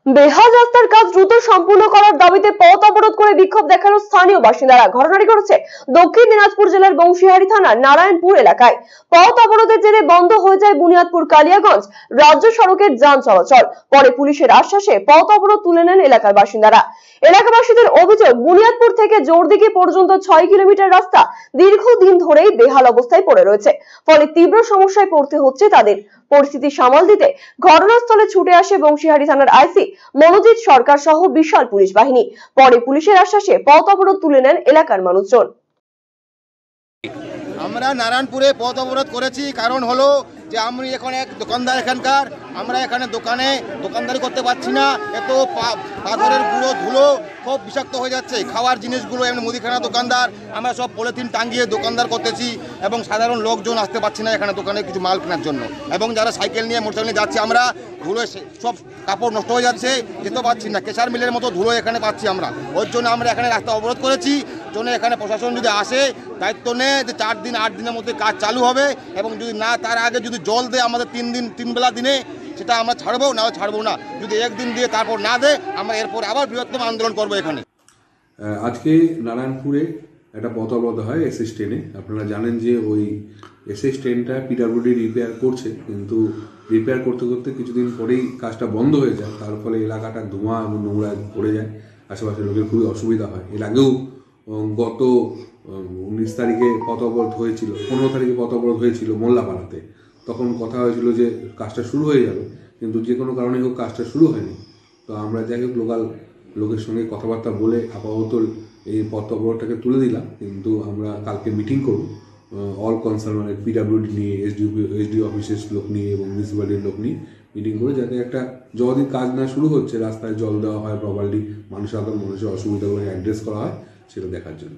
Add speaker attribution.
Speaker 1: বেহাল রাস্তার কাজ দ্রুত সম্পূর্ণ করার দাবিতে পথ অবরোধ করে বিক্ষোভ দেখালো স্থানীয় বাসিন্দারা। ঘটনাটি ঘটেছে দক্ষিণ দিনাজপুর জেলার বংশীহারি থানার নারায়ণপুর এলাকায়। পথ অবরোধের জেরে বন্ধ হয়ে যায় বুনিয়াদপুর কালিয়াগঞ্জ রাজ্য সড়কের যান চলাচল। পরে পুলিশের আশ্বাসে পথ অবরোধ তুলে নেন এলাকার বাসিন্দারা। এলাকাবাসীদের অভিযোগ, বুনিয়াদপুর থেকে জোরদিঘি পর্যন্ত 6 কিলোমিটার রাস্তা দীর্ঘদিন ধরেই বেহাল অবস্থায় পড়ে রয়েছে, ফলে তীব্র সমস্যায় পড়তে হচ্ছে তাদের। পরিস্থিতি সামাল দিতে ঘটনাস্থলে ছুটে আসে বংশীহারি থানার আইসি মনোজিৎ সরকার সহ বিশাল পুলিশ বাহিনী। পরে পুলিশের আশ্বাসে পথ অবরোধ তুলে নেন এলাকার মানুষজন।
Speaker 2: আমরা নারায়ণপুরে পথ অবরোধ করেছি, কারণ হলো যে আমি এখানে এক দোকানদার, এখানকার আমরা এখানে দোকানদারি করতে পারছি না। এত পাথরের গুঁড়ো ধুলো সব বিষাক্ত হয়ে যাচ্ছে। খাওয়ার জিনিসগুলো এমনি মুদিখানা দোকানদার, আমরা সব পলিথিন টাঙ্গিয়ে দোকানদার করতেছি এবং সাধারণ লোকজন আসতে পারছি না এখানে দোকানে কিছু মাল কেনার জন্য। এবং যারা সাইকেল নিয়ে মোটরসাইকেল নিয়ে যাচ্ছি আমরা, ধুলো সব কাপড় নষ্ট হয়ে যাচ্ছে, যেতে পারছি না। কেশার মিলের মতো ধুলো এখানে পাচ্ছি আমরা। ওর জন্য আমরা এখানে রাস্তা অবরোধ করেছি। জন্য এখানে প্রশাসন যদি আসে, দায়িত্ব নেয় যে 4 দিন 8 দিনের মধ্যে কাজ চালু হবে, এবং যদি না তার আগে যদি জল দেয় আমাদের 3 বেলা দিনে, সেটা আমরা ছাড়বো, না ছাড়বো না। যদি একদিন দিয়ে তারপর না দেয়, আমরা এরপর আবার বৃহত্তম আন্দোলন করবো এখানে।
Speaker 3: আজকে নারায়ণপুরে একটা পথ অবরোধ হয় এসএস ট্রেনে। আপনারা জানেন যে ওই এসএস ট্রেনটা পিডব্লিউডি রিপেয়ার করছে, কিন্তু রিপেয়ার করতে করতে কিছুদিন পরেই কাজটা বন্ধ হয়ে যায়। তার ফলে এলাকাটা ধোঁয়া এবং নোংরা পড়ে যায়, আশেপাশের লোকের খুবই অসুবিধা হয়। এর আগেও গত 19 তারিখে পথ অবরোধ হয়েছিল, 15 তারিখে পথ অবরোধ হয়েছিল মোল্লাপাড়াতে। তখন কথা হয়েছিল যে কাজটা শুরু হয়ে যাবে, কিন্তু যে কোনো কারণে হোক কাজটা শুরু হয়নি। তো আমরা যাই হোক লোকাল লোকের সঙ্গে কথাবার্তা বলে আপাতত এই পথ অবরোধটাকে তুলে দিলাম। কিন্তু আমরা কালকে মিটিং করব অল কনসার্ন, মানে পিডব্লিউডি নিয়ে, এসডিও অফিসের লোক নিয়ে এবং মিউনিসিপ্যালিটির লোক নিয়ে মিটিং করে, যাতে একটা যতদিন কাজ না শুরু হচ্ছে রাস্তায় জল দেওয়া হয় প্রপারলি, মানুষের অসুবিধাগুলো অ্যাড্রেস করা হয়, সেটা দেখার জন্য।